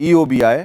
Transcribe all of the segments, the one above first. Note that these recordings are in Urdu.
EOBI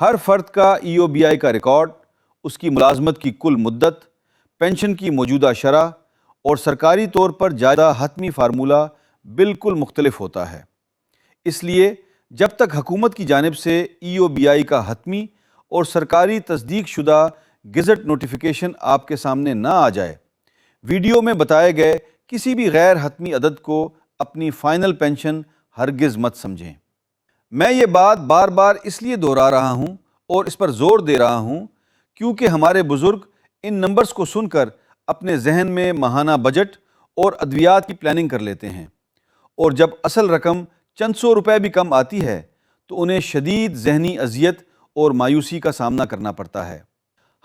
ہر فرد کا EOBI کا ریکارڈ، اس کی ملازمت کی کل مدت، پینشن کی موجودہ شرح اور سرکاری طور پر جائزہ حتمی فارمولہ بالکل مختلف ہوتا ہے۔ اس لیے جب تک حکومت کی جانب سے EOBI کا حتمی اور سرکاری تصدیق شدہ گزٹ نوٹیفیکیشن آپ کے سامنے نہ آ جائے، ویڈیو میں بتائے گئے کسی بھی غیر حتمی عدد کو اپنی فائنل پینشن ہرگز مت سمجھیں۔ میں یہ بات بار بار اس لیے دہرا رہا ہوں اور اس پر زور دے رہا ہوں کیونکہ ہمارے بزرگ ان نمبرز کو سن کر اپنے ذہن میں ماہانہ بجٹ اور ادویات کی پلاننگ کر لیتے ہیں، اور جب اصل رقم چند سو روپے بھی کم آتی ہے تو انہیں شدید ذہنی اذیت اور مایوسی کا سامنا کرنا پڑتا ہے۔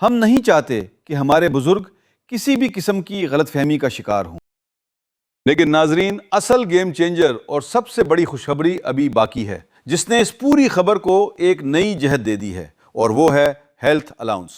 ہم نہیں چاہتے کہ ہمارے بزرگ کسی بھی قسم کی غلط فہمی کا شکار ہوں۔ لیکن ناظرین، اصل گیم چینجر اور سب سے بڑی خوشخبری ابھی باقی ہے، جس نے اس پوری خبر کو ایک نئی جہت دے دی ہے، اور وہ ہے ہیلتھ الاؤنس۔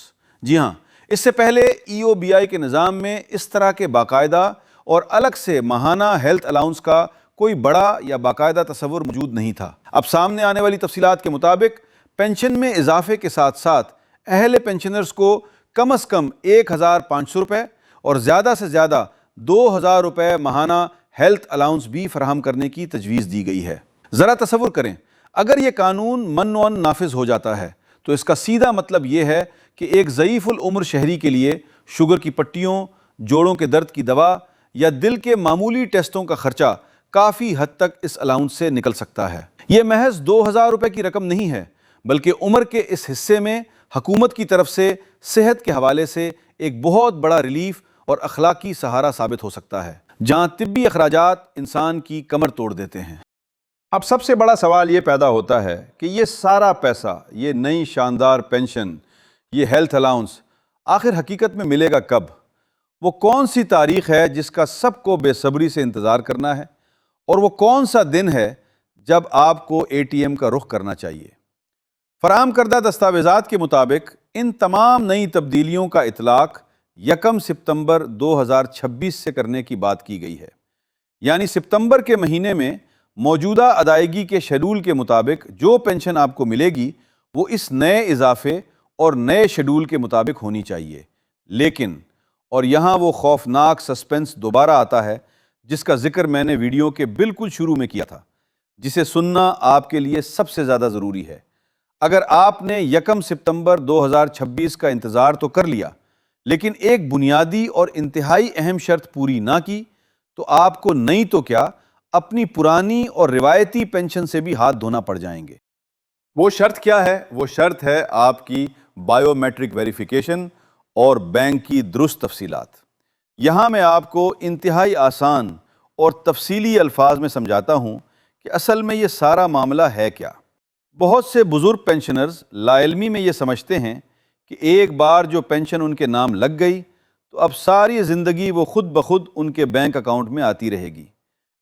جی ہاں، اس سے پہلے EOBI کے نظام میں اس طرح کے باقاعدہ اور الگ سے ماہانہ ہیلتھ الاؤنس کا کوئی بڑا یا باقاعدہ تصور موجود نہیں تھا۔ اب سامنے آنے والی تفصیلات کے مطابق پینشن میں اضافے کے ساتھ ساتھ اہل پینشنرز کو کم از کم 1500 روپے اور زیادہ سے زیادہ 2000 روپے ماہانہ ہیلتھ الاؤنس بھی فراہم کرنے کی تجویز دی گئی ہے۔ ذرا تصور کریں، اگر یہ قانون منوان نافذ ہو جاتا ہے تو اس کا سیدھا مطلب یہ ہے کہ ایک ضعیف العمر شہری کے لیے شوگر کی پٹیوں، جوڑوں کے درد کی دوا یا دل کے معمولی ٹیسٹوں کا خرچہ کافی حد تک اس الاؤنس سے نکل سکتا ہے۔ یہ محض 2000 روپے کی رقم نہیں ہے، بلکہ عمر کے اس حصے میں حکومت کی طرف سے صحت کے حوالے سے ایک بہت بڑا ریلیف اور اخلاقی سہارا ثابت ہو سکتا ہے، جہاں طبی اخراجات انسان کی کمر توڑ دیتے ہیں۔ اب سب سے بڑا سوال یہ پیدا ہوتا ہے کہ یہ سارا پیسہ، یہ نئی شاندار پینشن، یہ ہیلتھ الاؤنس آخر حقیقت میں ملے گا کب؟ وہ کون سی تاریخ ہے جس کا سب کو بے صبری سے انتظار کرنا ہے؟ اور وہ کون سا دن ہے جب آپ کو ATM کا رخ کرنا چاہیے؟ فراہم کردہ دستاویزات کے مطابق ان تمام نئی تبدیلیوں کا اطلاق 1 ستمبر 2026 سے کرنے کی بات کی گئی ہے، یعنی ستمبر کے مہینے میں موجودہ ادائیگی کے شیڈول کے مطابق جو پینشن آپ کو ملے گی وہ اس نئے اضافے اور نئے شیڈول کے مطابق ہونی چاہیے۔ لیکن، اور یہاں وہ خوفناک سسپنس دوبارہ آتا ہے جس کا ذکر میں نے ویڈیو کے بالکل شروع میں کیا تھا، جسے سننا آپ کے لیے سب سے زیادہ ضروری ہے۔ اگر آپ نے 1 ستمبر 2026 کا انتظار تو کر لیا، لیکن ایک بنیادی اور انتہائی اہم شرط پوری نہ کی، تو آپ کو نہیں تو کیا اپنی پرانی اور روایتی پینشن سے بھی ہاتھ دھونا پڑ جائیں گے۔ وہ شرط کیا ہے؟ وہ شرط ہے آپ کی بائیو میٹرک ویریفیکیشن اور بینک کی درست تفصیلات۔ یہاں میں آپ کو انتہائی آسان اور تفصیلی الفاظ میں سمجھاتا ہوں کہ اصل میں یہ سارا معاملہ ہے کیا۔ بہت سے بزرگ پینشنرز لا علمی میں یہ سمجھتے ہیں کہ ایک بار جو پینشن ان کے نام لگ گئی تو اب ساری زندگی وہ خود بخود ان کے بینک اکاؤنٹ میں آتی رہے گی۔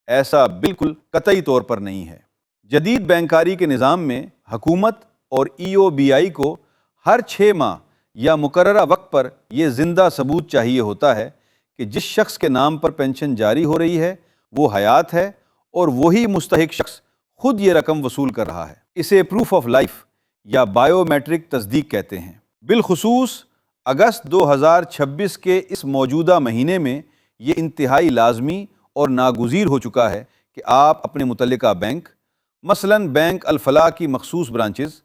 ایسا بالکل قطعی طور پر نہیں ہے۔ جدید بینکاری کے نظام میں حکومت اور EOBI کو ہر 6 ماہ یا مقررہ وقت پر یہ زندہ ثبوت چاہیے ہوتا ہے کہ جس شخص کے نام پر پینشن جاری ہو رہی ہے وہ حیات ہے اور وہی مستحق شخص خود یہ رقم وصول کر رہا ہے۔ اسے پروف آف لائف یا بائیو میٹرک تصدیق کہتے ہیں۔ بالخصوص اگست 2026 کے اس موجودہ مہینے میں یہ انتہائی لازمی اور ناگزیر ہو چکا ہے کہ آپ اپنے متعلقہ بینک، مثلاً بینک الفلاح کی مخصوص برانچز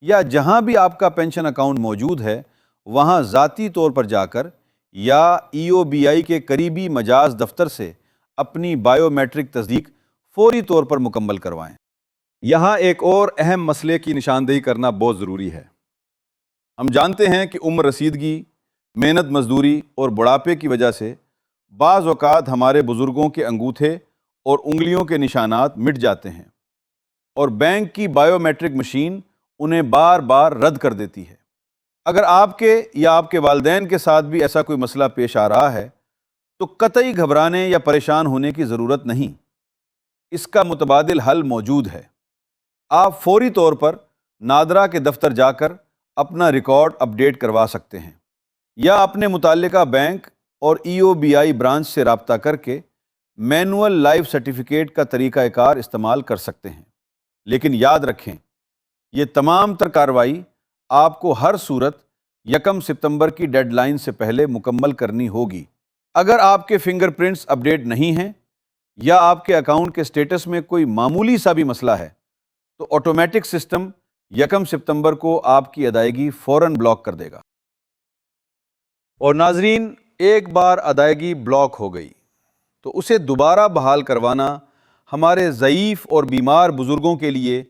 یا جہاں بھی آپ کا پینشن اکاؤنٹ موجود ہے، وہاں ذاتی طور پر جا کر یا EOBI کے قریبی مجاز دفتر سے اپنی بائیو میٹرک تصدیق فوری طور پر مکمل کروائیں۔ یہاں ایک اور اہم مسئلے کی نشاندہی کرنا بہت ضروری ہے۔ ہم جانتے ہیں کہ عمر رسیدگی، محنت مزدوری اور بڑھاپے کی وجہ سے بعض اوقات ہمارے بزرگوں کے انگوٹھے اور انگلیوں کے نشانات مٹ جاتے ہیں، اور بینک کی بائیو میٹرک مشین انہیں بار بار رد کر دیتی ہے۔ اگر آپ کے یا آپ کے والدین کے ساتھ بھی ایسا کوئی مسئلہ پیش آ رہا ہے تو قطعی گھبرانے یا پریشان ہونے کی ضرورت نہیں۔ اس کا متبادل حل موجود ہے۔ آپ فوری طور پر نادرا کے دفتر جا کر اپنا ریکارڈ اپڈیٹ کروا سکتے ہیں، یا اپنے متعلقہ بینک اور EOBI برانچ سے رابطہ کر کے مینول لائف سرٹیفکیٹ کا طریقہ کار استعمال کر سکتے ہیں۔ لیکن یاد رکھیں، یہ تمام تر کارروائی آپ کو ہر صورت 1 ستمبر کی ڈیڈ لائن سے پہلے مکمل کرنی ہوگی۔ اگر آپ کے فنگر پرنٹس اپڈیٹ نہیں ہیں یا آپ کے اکاؤنٹ کے سٹیٹس میں کوئی معمولی سا بھی مسئلہ ہے تو آٹومیٹک سسٹم 1 ستمبر کو آپ کی ادائیگی فوراً بلاک کر دے گا۔ اور ناظرین، ایک بار ادائیگی بلاک ہو گئی تو اسے دوبارہ بحال کروانا ہمارے ضعیف اور بیمار بزرگوں کے لیے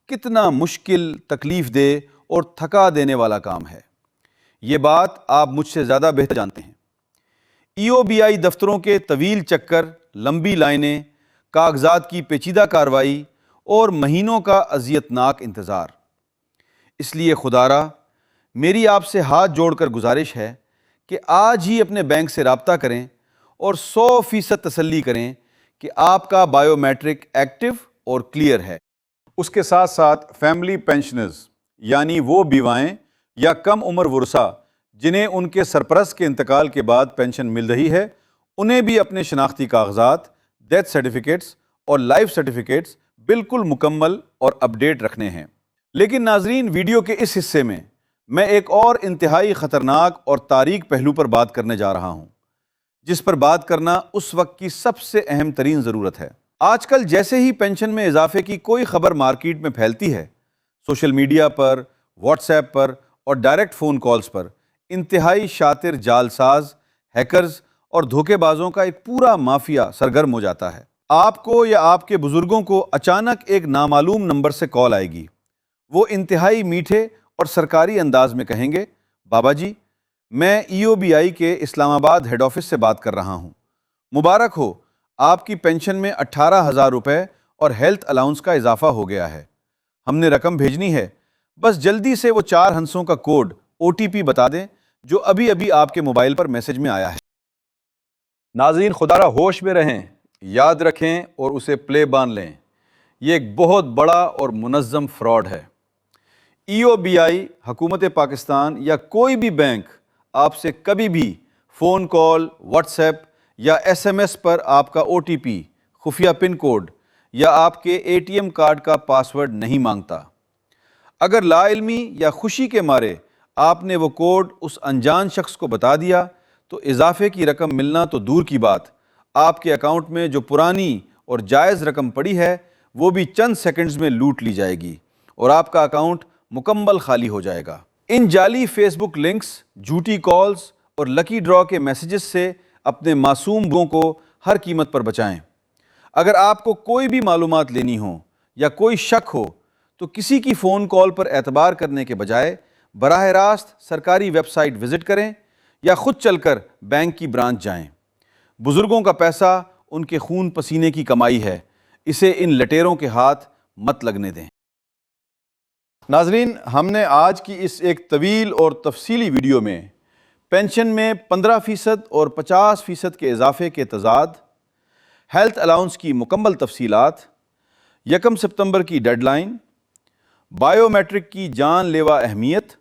کتنا مشکل، تکلیف دہ اور تھکا دینے والا کام ہے، یہ بات آپ مجھ سے زیادہ بہتر جانتے ہیں۔ EOBI دفتروں کے طویل چکر، لمبی لائنیں، کاغذات کی پیچیدہ کارروائی اور مہینوں کا اذیتناک انتظار۔ اس لیے خدارا میری آپ سے ہاتھ جوڑ کر گزارش ہے کہ آج ہی اپنے بینک سے رابطہ کریں اور 100% تسلی کریں کہ آپ کا بائیو میٹرک ایکٹیو اور کلیئر ہے۔ اس کے ساتھ ساتھ فیملی پینشنرز یعنی وہ بیوائیں یا کم عمر ورثاء جنہیں ان کے سرپرست کے انتقال کے بعد پینشن مل رہی ہے، انہیں بھی اپنے شناختی کاغذات، ڈیتھ سرٹیفکیٹس اور لائف سرٹیفکیٹس بالکل مکمل اور اپڈیٹ رکھنے ہیں۔ لیکن ناظرین، ویڈیو کے اس حصے میں ایک اور انتہائی خطرناک اور تاریک پہلو پر بات کرنے جا رہا ہوں، جس پر بات کرنا اس وقت کی سب سے اہم ترین ضرورت ہے۔ آج کل جیسے ہی پینشن میں اضافے کی کوئی خبر مارکیٹ میں پھیلتی ہے، سوشل میڈیا پر، واٹس ایپ پر اور ڈائریکٹ فون کالز پر انتہائی شاطر جعل ساز، ہیکرز اور دھوکے بازوں کا ایک پورا مافیا سرگرم ہو جاتا ہے۔ آپ کو یا آپ کے بزرگوں کو اچانک ایک نامعلوم نمبر سے کال آئے گی۔ وہ انتہائی میٹھے اور سرکاری انداز میں کہیں گے، بابا جی، میں EOBI کے اسلام آباد ہیڈ آفس سے بات کر رہا ہوں۔ مبارک ہو، آپ کی پینشن میں 18,000 روپے اور ہیلتھ الاؤنس کا اضافہ ہو گیا ہے۔ ہم نے رقم بھیجنی ہے، بس جلدی سے وہ 4 ہنسوں کا کوڈ OTP بتا دیں جو ابھی ابھی آپ کے موبائل پر میسج میں آیا ہے۔ ناظرین، خدارا ہوش میں رہیں، یاد رکھیں اور اسے پلے بان لیں۔ یہ ایک بہت بڑا اور منظم فراڈ ہے۔ EOBI، حکومت پاکستان یا کوئی بھی بینک آپ سے کبھی بھی فون کال، واٹس ایپ یا SMS پر آپ کا OTP، خفیہ پن کوڈ یا آپ کے ATM کارڈ کا پاسورڈ نہیں مانگتا۔ اگر لا علمی یا خوشی کے مارے آپ نے وہ کوڈ اس انجان شخص کو بتا دیا تو اضافے کی رقم ملنا تو دور کی بات، آپ کے اکاؤنٹ میں جو پرانی اور جائز رقم پڑی ہے وہ بھی چند سیکنڈز میں لوٹ لی جائے گی اور آپ کا اکاؤنٹ مکمل خالی ہو جائے گا۔ ان جعلی فیس بک لنکس، جھوٹی کالز اور لکی ڈرا کے میسیجز سے اپنے معصوم بوں کو ہر قیمت پر بچائیں۔ اگر آپ کو کوئی بھی معلومات لینی ہو یا کوئی شک ہو تو کسی کی فون کال پر اعتبار کرنے کے بجائے براہ راست سرکاری ویب سائٹ وزٹ کریں یا خود چل کر بینک کی برانچ جائیں۔ بزرگوں کا پیسہ ان کے خون پسینے کی کمائی ہے، اسے ان لٹیروں کے ہاتھ مت لگنے دیں۔ ناظرین، ہم نے آج کی اس ایک طویل اور تفصیلی ویڈیو میں پینشن میں 15% اور 50% کے اضافے کے تضاد، ہیلتھ الاؤنس کی مکمل تفصیلات، 1 ستمبر کی ڈیڈ لائن، بائیو میٹرک کی جان لیوا اہمیت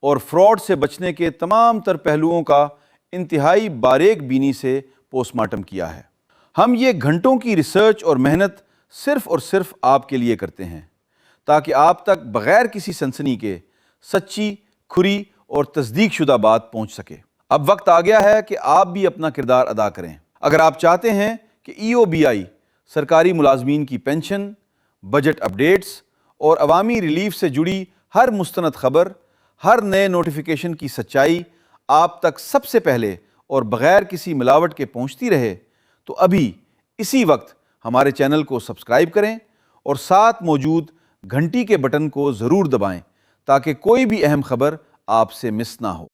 اور فراڈ سے بچنے کے تمام تر پہلوؤں کا انتہائی باریک بینی سے پوسٹ مارٹم کیا ہے۔ ہم یہ گھنٹوں کی ریسرچ اور محنت صرف اور صرف آپ کے لیے کرتے ہیں تاکہ آپ تک بغیر کسی سنسنی کے سچی، کھری اور تصدیق شدہ بات پہنچ سکے۔ اب وقت آ گیا ہے کہ آپ بھی اپنا کردار ادا کریں۔ اگر آپ چاہتے ہیں کہ EOBI سرکاری ملازمین کی پینشن، بجٹ اپڈیٹس اور عوامی ریلیف سے جڑی ہر مستند خبر، ہر نئے نوٹیفیکیشن کی سچائی آپ تک سب سے پہلے اور بغیر کسی ملاوٹ کے پہنچتی رہے تو ابھی اسی وقت ہمارے چینل کو سبسکرائب کریں اور ساتھ موجود گھنٹی کے بٹن کو ضرور دبائیں تاکہ کوئی بھی اہم خبر آپ سے مس نہ ہو۔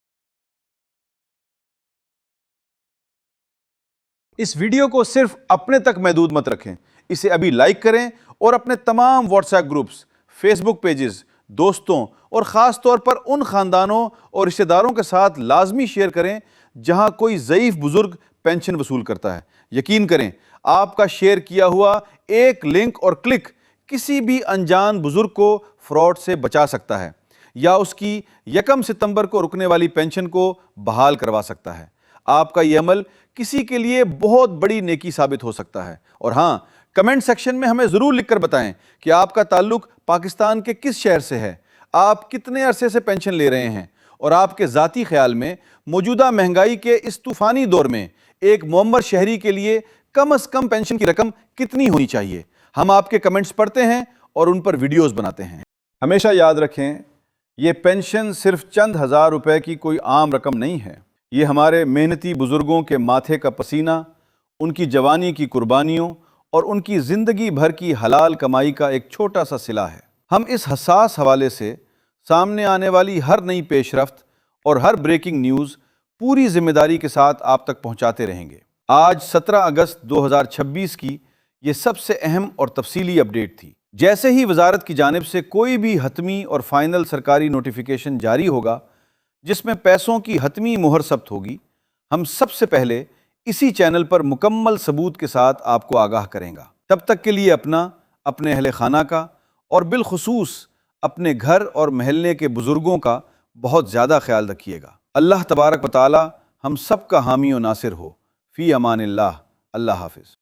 اس ویڈیو کو صرف اپنے تک محدود مت رکھیں، اسے ابھی لائک کریں اور اپنے تمام واٹس ایپ گروپس، فیس بک پیجز، دوستوں اور خاص طور پر ان خاندانوں اور رشتہ داروں کے ساتھ لازمی شیئر کریں جہاں کوئی ضعیف بزرگ پینشن وصول کرتا ہے۔ یقین کریں، آپ کا شیئر کیا ہوا ایک لنک اور کلک کسی بھی انجان بزرگ کو فراڈ سے بچا سکتا ہے یا اس کی 1 ستمبر کو رکنے والی پینشن کو بحال کروا سکتا ہے۔ آپ کا یہ عمل کسی کے لیے بہت بڑی نیکی ثابت ہو سکتا ہے۔ اور ہاں، کمنٹ سیکشن میں ہمیں ضرور لکھ کر بتائیں کہ آپ کا تعلق پاکستان کے کس شہر سے ہے۔ آپ کتنے عرصے سے پینشن لے رہے ہیں اور آپ کے ذاتی خیال میں موجودہ مہنگائی کے اس طوفانی دور میں ایک معمر شہری کے لیے کم از کم پینشن کی رقم کتنی ہونی چاہیے؟ ہم آپ کے کمنٹس پڑھتے ہیں اور ان پر ویڈیوز بناتے ہیں۔ ہمیشہ یاد رکھیں، یہ پینشن صرف چند ہزار روپے کی کوئی عام رقم نہیں ہے۔ یہ ہمارے محنتی بزرگوں کے ماتھے کا پسینہ، ان کی جوانی کی قربانیوں اور ان کی زندگی بھر کی حلال کمائی کا ایک چھوٹا سا صلہ ہے۔ ہم اس حساس حوالے سے سامنے آنے والی ہر نئی پیش رفت اور ہر بریکنگ نیوز پوری ذمہ داری کے ساتھ آپ تک پہنچاتے رہیں گے۔ آج 17 اگست 2026 کی یہ سب سے اہم اور تفصیلی اپڈیٹ تھی۔ جیسے ہی وزارت کی جانب سے کوئی بھی حتمی اور فائنل سرکاری نوٹیفیکیشن جاری ہوگا جس میں پیسوں کی حتمی مہر ثبت ہوگی، ہم سب سے پہلے اسی چینل پر مکمل ثبوت کے ساتھ آپ کو آگاہ کریں گا۔ تب تک کے لیے اپنا، اپنے اہل خانہ کا اور بالخصوص اپنے گھر اور محلے کے بزرگوں کا بہت زیادہ خیال رکھیے گا۔ اللہ تبارک و تعالی ہم سب کا حامی و ناصر ہو۔ فی امان اللہ۔ اللہ حافظ۔